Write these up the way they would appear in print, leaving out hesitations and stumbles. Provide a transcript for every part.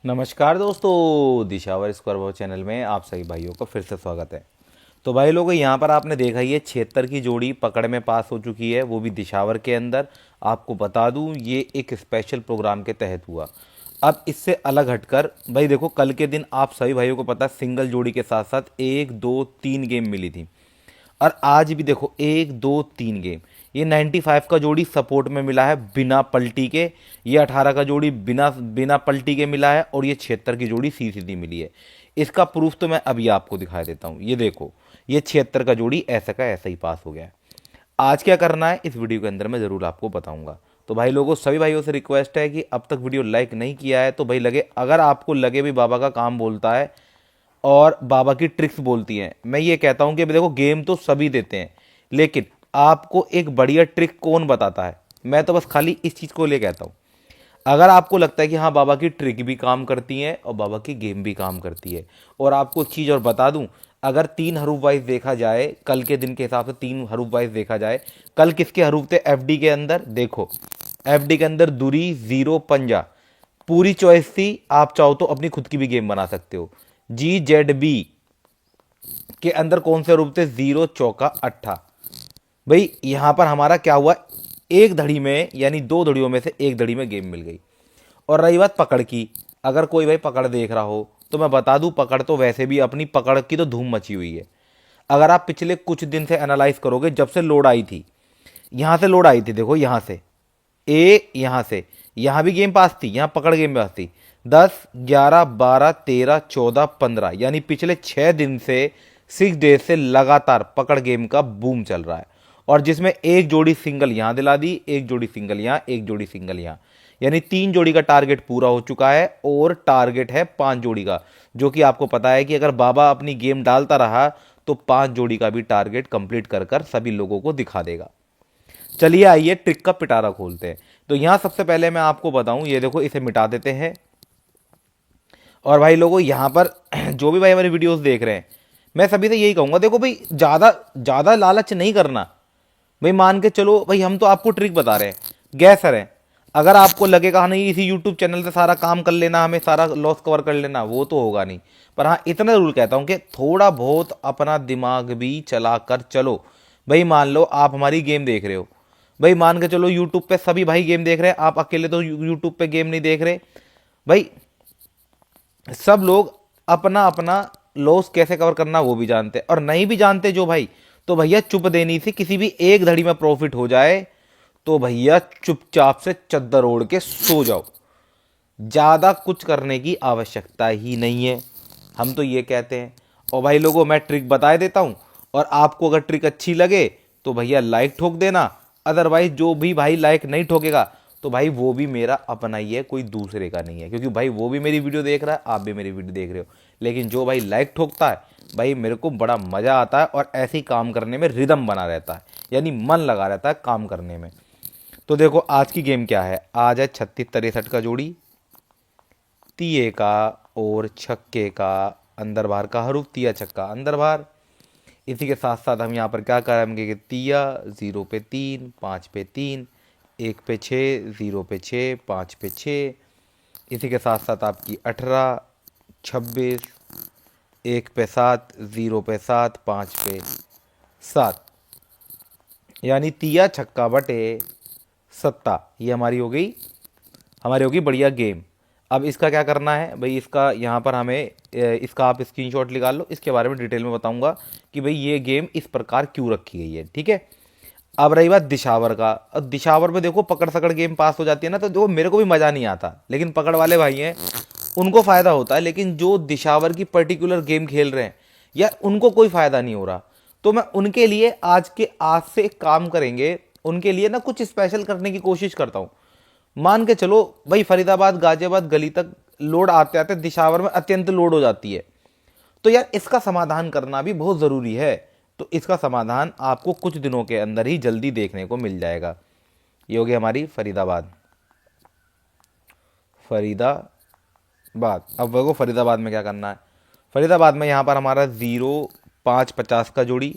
नमस्कार दोस्तों, Disawar square ball channel में आप सभी भाइयों का फिर से स्वागत है। तो भाई लोगों, यहाँ पर आपने देखा ही है 76 की जोड़ी पकड़ में पास हो चुकी है, वो भी दिशावर के अंदर। आपको बता दूँ ये एक स्पेशल प्रोग्राम के तहत हुआ। अब इससे अलग हटकर भाई देखो, कल के दिन आप सभी भाइयों को पता है सिंगल जोड़ी के साथ साथ 1 2 3 गेम मिली थी। और आज भी देखो 1 2 3 गेम, ये 95 का जोड़ी सपोर्ट में मिला है बिना पलटी के, ये 18 का जोड़ी बिना बिना पलटी के मिला है, और ये 76 की जोड़ी सीधी मिली है। इसका प्रूफ तो मैं अभी आपको दिखा देता हूँ। ये देखो, ये 76 का जोड़ी ऐसा का ऐसा ही पास हो गया है। आज क्या करना है इस वीडियो के अंदर मैं ज़रूर आपको बताऊंगा। तो भाई लोगों, सभी भाइयों से रिक्वेस्ट है कि अब तक वीडियो लाइक नहीं किया है तो भाई लगे, अगर आपको लगे भी बाबा का काम बोलता है और बाबा की ट्रिक्स बोलती हैं, मैं ये कहता हूं कि देखो गेम तो सभी देते हैं, लेकिन आपको एक बढ़िया ट्रिक कौन बताता है? मैं तो बस खाली इस चीज़ को ले कहता हूं। अगर आपको लगता है कि हाँ बाबा की ट्रिक भी काम करती है और बाबा की गेम भी काम करती है, और आपको एक चीज़ और बता दूं, अगर 3 हरूफ वाइज देखा जाए, कल के दिन के हिसाब से 3 हरूफ वाइज देखा जाए, कल किसके हरूफ थे एफडी के अंदर? देखो, एफडी के अंदर दुरी जीरो पंजा पूरी चॉइस थी। आप चाहो तो अपनी खुद की भी गेम बना सकते हो। GZB के अंदर कौन से रूप थे? जीरो चौका अट्ठा। भाई यहां पर हमारा क्या हुआ, एक धड़ी में यानी 2 धड़ियों में से एक धड़ी में गेम मिल गई। और रही बात पकड़ की, अगर कोई भाई पकड़ देख रहा हो तो मैं बता दूं, पकड़ तो वैसे भी अपनी पकड़ की तो धूम मची हुई है। अगर आप पिछले कुछ दिन से एनालाइज करोगे, जब से लोड आई थी, यहां से लोड आई थी, देखो यहां से यहां से यहां भी गेम पास थी, यहां पकड़ गेम पास थी। 10 11 12 13 14 15 यानी पिछले 6 दिन से 6 डेज से लगातार पकड़ गेम का बूम चल रहा है। और जिसमें एक जोड़ी सिंगल यहां दिला दी, एक जोड़ी सिंगल यहां, एक जोड़ी सिंगल यहां, यानी 3 जोड़ी का टारगेट पूरा हो चुका है। और टारगेट है 5 जोड़ी का, जो कि आपको पता है कि अगर बाबा अपनी गेम डालता रहा तो 5 जोड़ी का भी टारगेट कंप्लीट कर कर सभी लोगों को दिखा देगा। चलिए आइए ट्रिक का पिटारा खोलते हैं। तो यहां सबसे पहले मैं आपको बताऊं, ये देखो इसे मिटा देते हैं। और भाई लोगों, यहां पर जो भी भाई हमारी वीडियोस देख रहे हैं, मैं सभी से यही कहूंगा, देखो भाई ज़्यादा ज़्यादा लालच नहीं करना। भाई मान के चलो भाई, हम तो आपको ट्रिक बता रहे हैं, गैसर है। अगर आपको लगेगा हाँ नहीं इसी यूट्यूब चैनल से सारा काम कर लेना, हमें सारा लॉस कवर कर लेना, वो तो होगा नहीं। पर हाँ इतना जरूर कहता हूं कि थोड़ा बहुत अपना दिमाग भी चला कर चलो। भाई मान लो आप हमारी गेम देख रहे हो, भाई मान के चलो यूट्यूब पे सभी भाई गेम देख रहे हैं, आप अकेले तो यूट्यूब पे गेम नहीं देख रहे। भाई सब लोग अपना अपना लॉस कैसे कवर करना वो भी जानते हैं, और नहीं भी जानते जो भाई, तो भैया चुप देनी थी। किसी भी एक धड़ी में प्रॉफिट हो जाए तो भैया चुपचाप से चद्दर ओढ़ के सो जाओ। ज़्यादा कुछ करने की आवश्यकता ही नहीं है, हम तो ये कहते हैं। और भाई लोगों, मैं ट्रिक बता देता हूँ, और आपको अगर ट्रिक अच्छी लगे तो भैया लाइक ठोक देना। अदरवाइज जो भी भाई लाइक नहीं ठोकेगा तो भाई वो भी मेरा अपना ही है, कोई दूसरे का नहीं है, क्योंकि भाई वो भी मेरी वीडियो देख रहा है, आप भी मेरी वीडियो देख रहे हो। लेकिन जो भाई लाइक ठोकता है, भाई मेरे को बड़ा मज़ा आता है, और ऐसे ही काम करने में रिदम बना रहता है, यानी मन लगा रहता है काम करने में। तो देखो आज की गेम क्या है, आज है 36 63 का जोड़ी, तिये का और छक्के का अंदर बाहर का हरूफ, तिया छक्का अंदर बाहर। इसी के साथ साथ हम यहाँ पर क्या करेंगे कि तिया 0 पे 3 5 पे 3 1 पे 6 0 पे 6 5 पे 6। इसी के साथ साथ आपकी 18 26 1 पे 7 0 पे 7 5 पे 7, यानी तिया छक्का बटे सत्ता। ये हमारी होगी बढ़िया गेम। अब इसका क्या करना है भाई, इसका यहाँ पर हमें इसका आप स्क्रीनशॉट निकाल लो, इसके बारे में डिटेल में बताऊंगा कि भाई ये गेम इस प्रकार क्यों रखी गई है, ठीक है। अब रही बात दिशावर का, अब दिशावर में देखो पकड़ सकड़ गेम पास हो जाती है ना, तो देखो मेरे को भी मज़ा नहीं आता, लेकिन पकड़ वाले भाई हैं उनको फ़ायदा होता है। लेकिन जो दिशावर की पर्टिकुलर गेम खेल रहे हैं या उनको कोई फ़ायदा नहीं हो रहा, तो मैं उनके लिए आज से एक काम करेंगे, उनके लिए ना कुछ स्पेशल करने की कोशिश करता हूँ। मान के चलो भाई फरीदाबाद गाजियाबाद गली तक लोड आते आते दिशावर में अत्यंत लोड हो जाती है, तो यार इसका समाधान करना भी बहुत ज़रूरी है। तो इसका समाधान आपको कुछ दिनों के अंदर ही जल्दी देखने को मिल जाएगा। ये होगी हमारी फरीदाबाद। अब वो फरीदाबाद में क्या करना है, फरीदाबाद में यहाँ पर हमारा 0 5 50 का जोड़ी,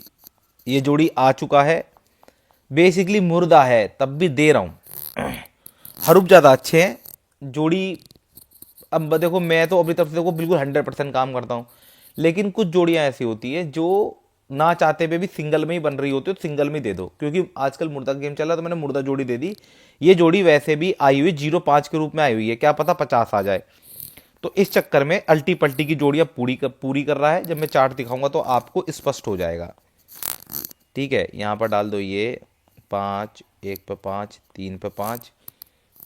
ये जोड़ी आ चुका है। बेसिकली मुर्दा है, तब भी दे रहा हूँ। हरूफ ज़्यादा अच्छे हैं, जोड़ी अब देखो मैं तो अपनी तरफ से देखो बिल्कुल 100% काम करता हूँ, लेकिन कुछ जोड़ियाँ ऐसी होती है जो ना चाहते हुए भी सिंगल में ही बन रही होती है, तो सिंगल में ही दे दो, क्योंकि आजकल मुर्दा गेम चल रहा है तो मैंने मुर्दा जोड़ी दे दी। ये जोड़ी वैसे भी आई हुई 0.5 के रूप में आई हुई है, क्या पता 50 आ जाए। तो इस चक्कर में अल्टी पल्टी की जोड़ियाँ पूरी कर रहा है। जब मैं चार्ट दिखाऊंगा तो आपको स्पष्ट हो जाएगा। ठीक है, यहाँ पर डाल दो ये 5, 1 पे 5, 3 पे 5,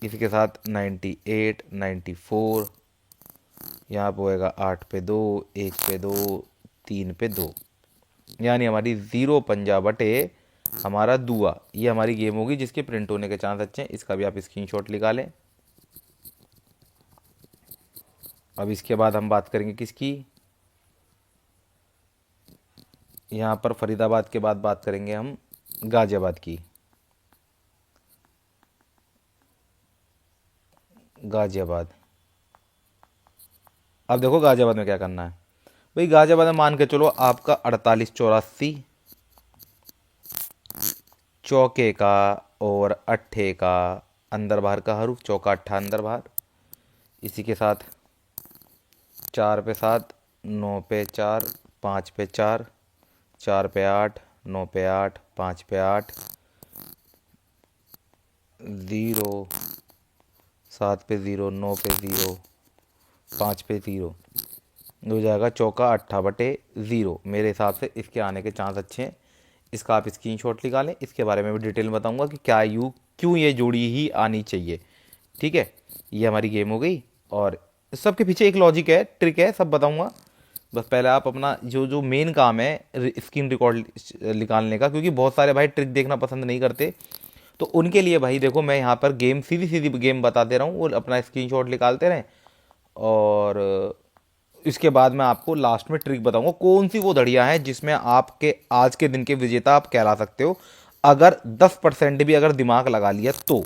इसके साथ 98, 94, यहाँ पर होएगा 8 पे 2, 1 पे 2, 3 पे 2, यानी हमारी 0 पंजा बटे हमारा दुआ। ये हमारी गेम होगी जिसके प्रिंट होने के चांस अच्छे हैं। इसका भी आप स्क्रीनशॉट निकालें लें। अब इसके बाद हम बात करेंगे किसकी, यहाँ पर फरीदाबाद के बाद बात करेंगे हम गाजियाबाद की। गाजियाबाद, अब देखो गाजियाबाद में क्या करना है भाई। गाजियाबाद में मान के चलो आपका 48-84 चौके का और अट्ठे का अंदर बाहर का हरूफ, चौका अट्ठा अंदर बाहर, इसी के साथ 4 पे 7, 9 पे 4, 5 पे 4, 4 पे 8, 9 पे 8, 5 पे 8, 0, 7 पे 0, 9 पे 0, 5 पे 0, हो जाएगा चौका अट्ठा बटे 0। मेरे हिसाब से इसके आने के चांस अच्छे हैं। इसका आप स्क्रीनशॉट निकालें, इसके बारे में भी डिटेल में बताऊंगा कि क्या क्यों ये जोड़ी ही आनी चाहिए। ठीक है, ये हमारी गेम हो गई और सबके पीछे एक लॉजिक है, ट्रिक है, सब बताऊंगा। बस पहले आप अपना जो जो मेन काम है स्क्रीन रिकॉर्ड निकालने का, क्योंकि बहुत सारे भाई ट्रिक देखना पसंद नहीं करते, तो उनके लिए भाई देखो मैं यहाँ पर गेम सीधी सीधी गेम बता दे रहा हूँ, वो अपना स्क्रीनशॉट निकालते रहें। और इसके बाद मैं आपको लास्ट में ट्रिक बताऊंगा कौन सी वो धड़ियाँ हैं जिसमें आपके आज के दिन के विजेता आप कहला सकते हो, अगर 10% भी अगर दिमाग लगा लिया तो।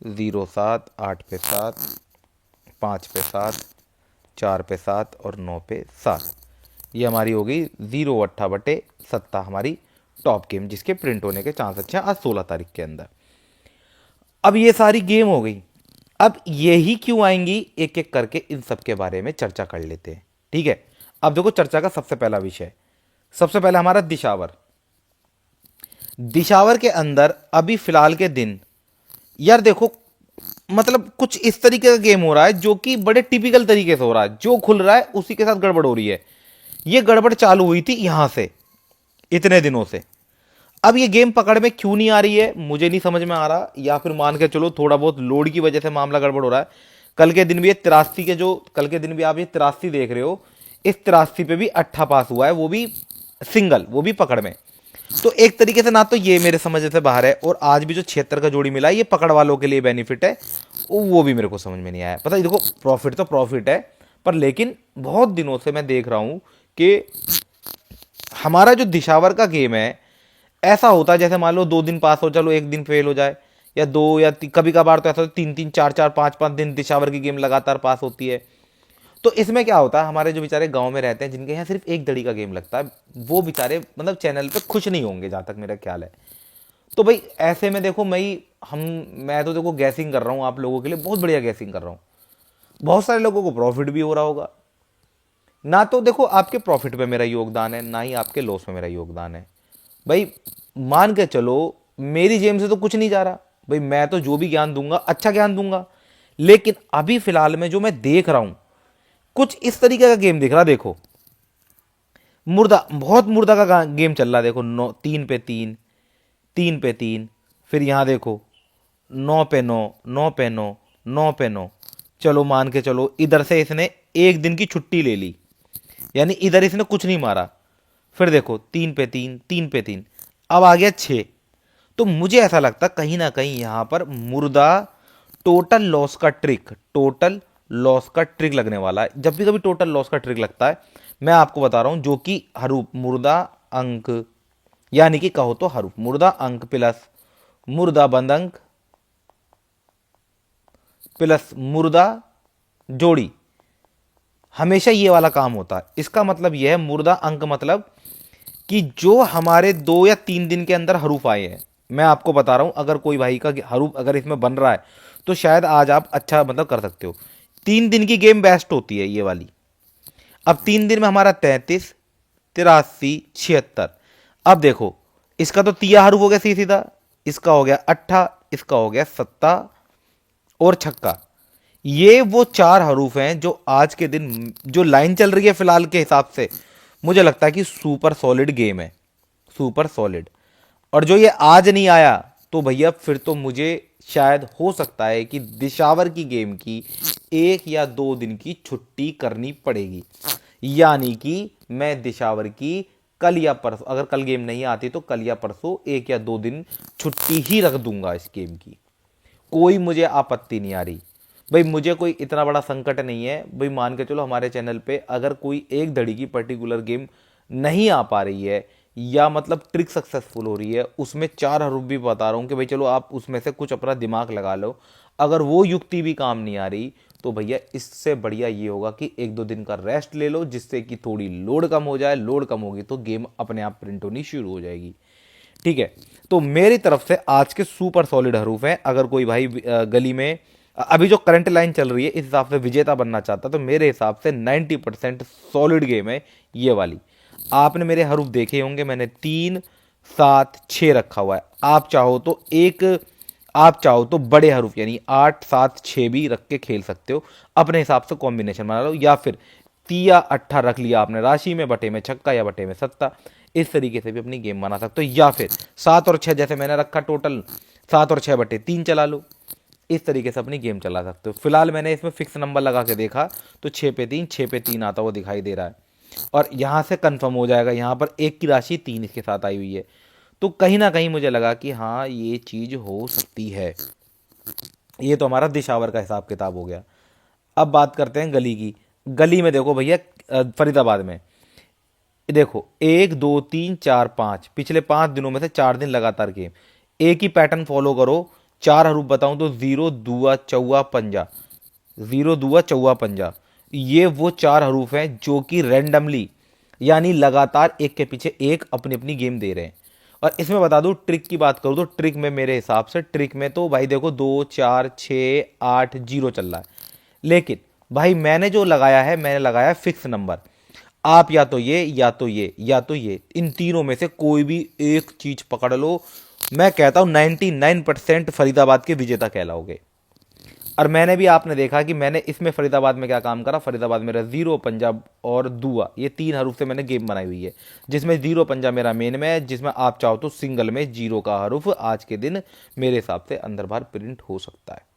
0, 7, 8 पे 7, 5 पे 7, 4 पे 7 और 9 पे 7, ये हमारी हो गई 0 अट्ठा बटे 7 हमारी टॉप गेम, जिसके प्रिंट होने के चांस अच्छे हैं आज 16 तारीख के अंदर। अब ये सारी गेम हो गई, अब यही क्यों आएंगी एक एक करके इन सब के बारे में चर्चा कर लेते हैं। ठीक है, अब देखो चर्चा का सबसे पहला विषय, सबसे पहले हमारा दिशावर। दिशावर के अंदर अभी फिलहाल के दिन यार देखो, मतलब कुछ इस तरीके का गेम हो रहा है जो कि बड़े टिपिकल तरीके से हो रहा है, जो खुल रहा है उसी के साथ गड़बड़ हो रही है। ये गड़बड़ चालू हुई थी यहां से इतने दिनों से। अब ये गेम पकड़ में क्यों नहीं आ रही है मुझे नहीं समझ में आ रहा, या फिर मान के चलो थोड़ा बहुत लोड की वजह से मामला गड़बड़ हो रहा है। कल के दिन भी ये 83 के जो कल के दिन भी आप ये 83 देख रहे हो, इस 83 पे भी अट्ठा पास हुआ है, वो भी सिंगल, वो भी पकड़ में। तो एक तरीके से ना तो ये मेरे समझ से बाहर है, और आज भी जो 76 का जोड़ी मिला है ये पकड़ वालों के लिए बेनिफिट है, वो भी मेरे को समझ में नहीं आया। पता है देखो प्रॉफिट तो प्रॉफिट है, पर लेकिन बहुत दिनों से मैं देख रहा हूं कि हमारा जो दिशावर का गेम है ऐसा होता है जैसे मान लो 2 दिन पास हो, चलो 1 दिन फेल हो जाए, या 2 या कभी कभार तो ऐसा 3-3, 4-4, 5-5 दिन दिशावर की गेम लगातार पास होती है। तो इसमें क्या होता है, हमारे जो बेचारे गांव में रहते हैं जिनके यहाँ सिर्फ एक दड़ी का गेम लगता है, वो बेचारे मतलब चैनल पे खुश नहीं होंगे जहां तक मेरा ख्याल है। तो भाई ऐसे में देखो मैं तो देखो गैसिंग कर रहा हूँ आप लोगों के लिए, बहुत बढ़िया गैसिंग कर रहा हूँ। बहुत सारे लोगों को प्रॉफिट भी हो रहा होगा। ना तो देखो आपके प्रॉफिट में मेरा योगदान है, ना ही आपके लॉस में मेरा योगदान है। भाई मान के चलो मेरी जेब से तो कुछ नहीं जा रहा भाई, मैं तो जो भी ज्ञान दूंगा अच्छा ज्ञान दूंगा, लेकिन अभी फिलहाल में जो मैं देख रहा हूं कुछ इस तरीके का गेम दिख रहा। देखो मुर्दा, बहुत मुर्दा का गेम चल रहा है। देखो 3 पे 3, 3 पे 3, फिर यहां देखो 9 पे 9, 9 पे 9, 9 पे 9। चलो मान के चलो इधर से इसने एक दिन की छुट्टी ले ली, यानी इधर इसने कुछ नहीं मारा। फिर देखो 3 पे 3, 3 पे 3, अब आ गया 6। तो मुझे ऐसा लगता कहीं ना कहीं यहां पर मुर्दा टोटल लॉस का ट्रिक लगने वाला है। जब भी कभी टोटल लॉस का ट्रिक लगता है, मैं आपको बता रहा हूं, जो कि हरूफ मुर्दा अंक, यानी कि कहो तो हरूफ मुर्दा अंक प्लस मुर्दा बंद अंक प्लस मुर्दा जोड़ी, हमेशा ये वाला काम होता है। इसका मतलब यह है मुर्दा अंक मतलब कि जो हमारे 2 या 3 दिन के अंदर हरूफ आए हैं, मैं आपको बता रहा हूं, अगर कोई भाई का हरूफ अगर इसमें बन रहा है तो शायद आज आप अच्छा मतलब कर सकते हो। 3 दिन की गेम बेस्ट होती है ये वाली। अब 3 दिन में हमारा 33, 83, 76। अब देखो इसका तो तिया हरू हो गया सीधा, इसका हो गया अट्ठा, इसका हो गया सत्ता और छक्का। ये वो 4 हरूफ हैं जो आज के दिन जो लाइन चल रही है फिलहाल के हिसाब से मुझे लगता है कि सुपर सॉलिड गेम है, सुपर सॉलिड। और जो ये आज नहीं आया तो भैया फिर तो मुझे शायद हो सकता है कि दिशावर की गेम की 1 या 2 दिन की छुट्टी करनी पड़ेगी। यानी कि मैं दिशावर की कल या परसों, अगर कल गेम नहीं आती तो कल या परसों 1 या 2 दिन छुट्टी ही रख दूंगा इस गेम की। कोई मुझे आपत्ति नहीं आ रही भाई, मुझे कोई इतना बड़ा संकट नहीं है भाई। मान के चलो हमारे चैनल पे अगर कोई एक धड़ी की पर्टिकुलर गेम नहीं आ पा रही है या मतलब ट्रिक सक्सेसफुल हो रही है, उसमें 4 हरूफ भी बता रहा हूं कि भाई चलो आप उसमें से कुछ अपना दिमाग लगा लो, अगर वो युक्ति भी काम नहीं आ रही तो भैया इससे बढ़िया ये होगा कि 1-2 दिन का रेस्ट ले लो, जिससे कि थोड़ी लोड कम हो जाए। लोड कम होगी तो गेम अपने आप प्रिंट होनी शुरू हो जाएगी। ठीक है, तो मेरी तरफ से आज के सुपर सॉलिड हरूफ हैं। अगर कोई भाई गली में अभी जो करंट लाइन चल रही है इस हिसाब से विजेता बनना चाहता तो मेरे हिसाब से 90% सॉलिड गेम है ये वाली। आपने मेरे हरूफ देखे होंगे, मैंने 3, 7, 6 रखा हुआ है। आप चाहो तो बड़े हरूफ यानी 8, 7, 6 भी रख के खेल सकते हो, अपने हिसाब से कॉम्बिनेशन बना लो। या फिर तिया अट्ठा रख लिया आपने राशि में, बटे में छक्का या बटे में सत्ता, इस तरीके से भी अपनी गेम बना सकते हो। या फिर 7 और 6 जैसे मैंने रखा, टोटल 7 और 6 बटे 3 चला लो, इस तरीके से अपनी गेम चला सकते हो। फिलहाल मैंने इसमें फिक्स नंबर लगा के देखा तो 6 पे 3, 6 पे 3 आता हुआ दिखाई दे रहा है। और यहाँ से कंफर्म हो जाएगा, यहाँ पर 1 की राशि 3 इसके साथ आई हुई है, तो कहीं ना कहीं मुझे लगा कि हाँ ये चीज़ हो सकती है। ये तो हमारा दिशावर का हिसाब किताब हो गया। अब बात करते हैं गली की। गली में देखो भैया, फरीदाबाद में देखो 1, 2, 3, 4, 5, पिछले 5 दिनों में से 4 दिन लगातार गेम, एक ही पैटर्न फॉलो करो। 4 हरूफ बताऊं तो 0, दुआ, चौवा, पंजा, 0, दुआ, चौवा, पंजा। ये वो 4 हरूफ हैं जो कि रैंडमली यानी लगातार एक के पीछे एक अपनी अपनी गेम दे रहे हैं। और इसमें बता दूं, ट्रिक की बात करूं तो ट्रिक में मेरे हिसाब से ट्रिक में तो भाई देखो 2, 4, 6, 8, 0 चल रहा है। लेकिन भाई मैंने जो लगाया है, मैंने लगाया फिक्स नंबर। आप या तो ये या तो ये या तो ये, इन तीनों में से कोई भी एक चीज पकड़ लो, मैं कहता हूं 99% फरीदाबाद के विजेता कहलाओगे। और मैंने भी, आपने देखा कि मैंने इसमें फरीदाबाद में क्या काम करा। फरीदाबाद मेरा 0, पंजाब और दुआ, ये 3 हरूफ से मैंने गेम बनाई हुई है, जिसमें 0 पंजा मेरा मेन में है, जिसमें आप चाहो तो सिंगल में 0 का हरूफ आज के दिन मेरे हिसाब से अंदर बाहर प्रिंट हो सकता है।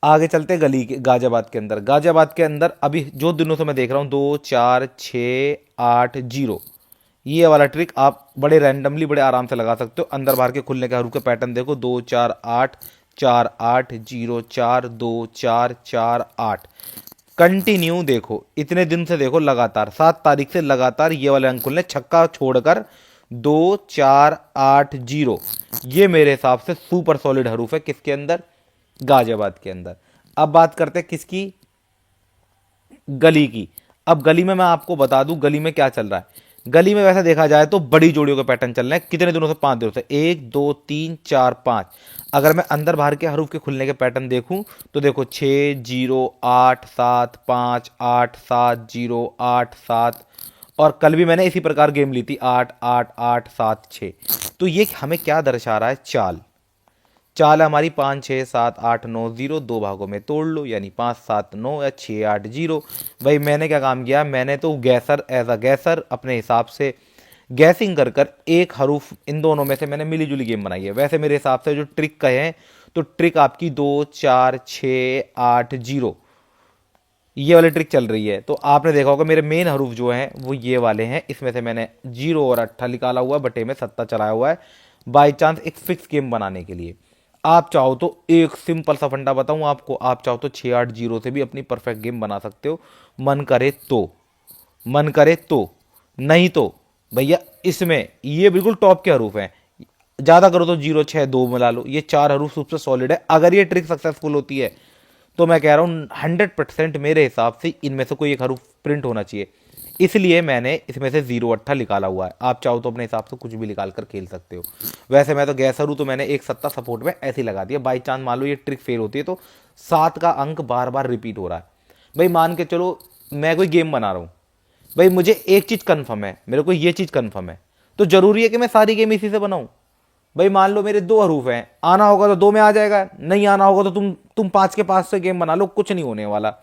आगे चलते गली के गाजियाबाद के अंदर। गाजियाबाद के अंदर अभी जो दिनों से मैं देख रहा हूँ 2, 4, 6, 8, 0, ये वाला ट्रिक आप बड़े रैंडमली बड़े आराम से लगा सकते हो। अंदर बाहर के खुलने के हरूफ के पैटर्न देखो, 2, 4, 8, 4, 8, 0, 4, 2, 4, 4, 8। कंटिन्यू देखो, इतने दिन से देखो लगातार 7 तारीख से लगातार ये वाले अंक खुलने, छक्का छोड़कर 2, 4, 8, 0। ये मेरे हिसाब से सुपर सॉलिड हरूफ है किसके अंदर, गाजियाबाद के अंदर। अब बात करते हैं किसकी, गली की। अब गली में मैं आपको बता दूं गली में क्या चल रहा है। गली में वैसा देखा जाए तो बड़ी जोड़ियों के पैटर्न चल रहे हैं। कितने दिनों से, 5 दिनों से, 1, 2, 3, 4, 5। अगर मैं अंदर बाहर के हरूफ के खुलने के पैटर्न देखूं तो देखो 6, 0, 8, 7, 5, 8, 7, 0, 8, 7। और कल भी मैंने इसी प्रकार गेम ली थी, 8, 8, 8, 7, 6। तो ये हमें क्या दर्शा रहा है, चाल। चाल हमारी 5, 6, 7, 8, 9, 0, 2 भागों में तोड़ लो, यानी 5, 7, 9 या 6, 8, 0। भाई मैंने क्या काम किया, मैंने तो गैसर एज अ गैसर अपने हिसाब से गैसिंग कर कर एक हरूफ इन दोनों में से मैंने मिली जुली गेम बनाई है। वैसे मेरे हिसाब से जो ट्रिक कहें तो ट्रिक आपकी 2, 4, 6, 8, 0 ये वाली ट्रिक चल रही है। तो आपने देखा होगा मेरे मेन हरूफ जो हैं वो ये वाले हैं। इसमें से मैंने 0 और 8 निकाला हुआ है, बटे में सत्ता चलाया हुआ है बाई चांस एक फिक्स गेम बनाने के लिए। आप चाहो तो एक सिंपल सा फंडा बताऊं आपको, आप चाहो तो 6, 8, 0 से भी अपनी परफेक्ट गेम बना सकते हो, मन करे तो। मन करे तो, नहीं तो भैया इसमें ये बिल्कुल टॉप के हरूफ हैं। ज्यादा करो तो 0, 6, 2 मिला लो, ये 4 हरूफ सबसे सॉलिड है। अगर ये ट्रिक सक्सेसफुल होती है तो मैं कह रहा हूं 100% मेरे हिसाब से इनमें से कोई एक हरूफ प्रिंट होना चाहिए। इसलिए मैंने इसमें से 0 अट्ठा निकाला हुआ है। आप चाहो तो अपने हिसाब से कुछ भी निकाल कर खेल सकते हो। वैसे मैं तो गैसर हूँ, तो मैंने एक सत्ता सपोर्ट में ऐसे ही लगा दिया। बाई चांस मान लो ये ट्रिक फेल होती है तो 7 का अंक बार बार रिपीट हो रहा है। भाई मान के चलो मैं कोई गेम बना रहा हूँ, भाई मुझे एक चीज़ कन्फर्म है, मेरे को ये चीज़ कन्फर्म है, तो जरूरी है कि मैं सारी गेम इसी से बनाऊँ। भाई मान लो मेरे 2 हरूफ हैं, आना होगा तो 2 में आ जाएगा, नहीं आना होगा तो तुम 5 के 5 से गेम बना लो, कुछ नहीं होने वाला।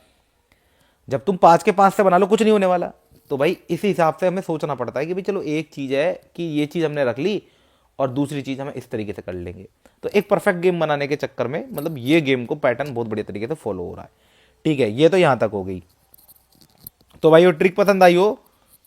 जब तुम 5 के 5 से बना लो कुछ नहीं होने वाला। तो भाई इसी हिसाब से हमें सोचना पड़ता है कि भाई चलो एक चीज़ है कि ये चीज़ हमने रख ली और दूसरी चीज़ हमें इस तरीके से कर लेंगे। तो एक परफेक्ट गेम बनाने के चक्कर में मतलब ये गेम को पैटर्न बहुत बढ़िया तरीके से फॉलो हो रहा है। ठीक है, ये तो यहाँ तक हो गई। तो भाई वो ट्रिक पसंद आई हो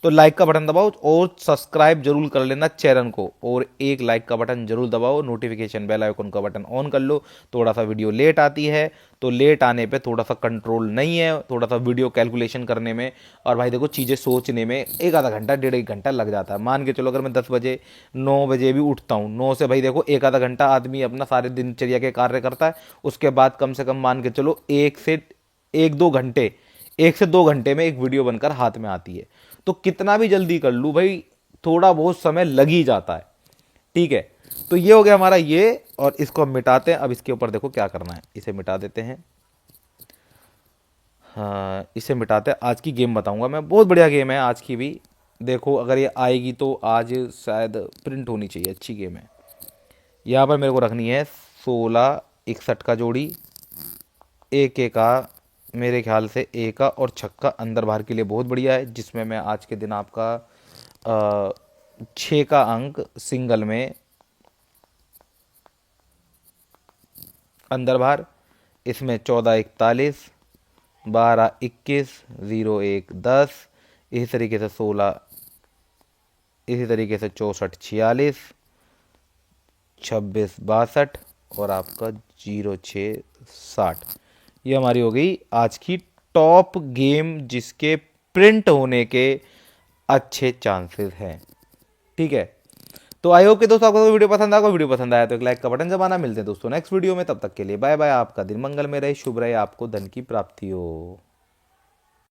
तो लाइक का बटन दबाओ और सब्सक्राइब जरूर कर लेना चैनल को, और एक लाइक का बटन जरूर दबाओ, नोटिफिकेशन बेल आइकन का बटन ऑन कर लो। थोड़ा सा वीडियो लेट आती है तो लेट आने पे थोड़ा सा कंट्रोल नहीं है, थोड़ा सा वीडियो कैलकुलेशन करने में और भाई देखो चीज़ें सोचने में एक आधा घंटा 1.5 घंटा लग जाता है। मान के चलो अगर मैं 10 बजे 9 बजे भी उठता हूँ, 9 से भाई देखो एक आधा घंटा आदमी अपना सारे दिनचर्या के कार्य करता है, उसके बाद कम से कम मान के चलो 1 से 2 घंटे 1 से 2 घंटे में एक वीडियो बनकर हाथ में आती है। तो कितना भी जल्दी कर लूँ भाई थोड़ा बहुत समय लग ही जाता है। ठीक है, तो ये हो गया हमारा ये, और इसको हम मिटाते हैं। अब इसके ऊपर देखो क्या करना है, इसे मिटा देते हैं। हाँ इसे मिटाते हैं। आज की गेम बताऊंगा मैं, बहुत बढ़िया गेम है आज की भी। देखो अगर ये आएगी तो आज शायद प्रिंट होनी चाहिए, अच्छी गेम है। यहाँ पर मेरे को रखनी है 16 61 का जोड़ी, एक एक का, मेरे ख्याल से ए का और छक्का अंदर बाहर के लिए बहुत बढ़िया है, जिसमें मैं आज के दिन आपका 6 का अंक सिंगल में अंदर बाहर, इसमें 14 41, 12 21, 0 1 10, इसी तरीके से 16, इसी तरीके से 64 46, 26 62 और आपका 0 6 60। ये हमारी हो गई आज की टॉप गेम जिसके प्रिंट होने के अच्छे चांसेस हैं। ठीक है, तो आई होप कि दोस्तों आपको तो वीडियो पसंद आएगा। वीडियो पसंद आया तो एक लाइक का बटन दबाना। मिलते हैं दोस्तों नेक्स्ट वीडियो में, तब तक के लिए बाय बाय। आपका दिन मंगल में रहे, शुभ रहे, आपको धन की प्राप्ति हो।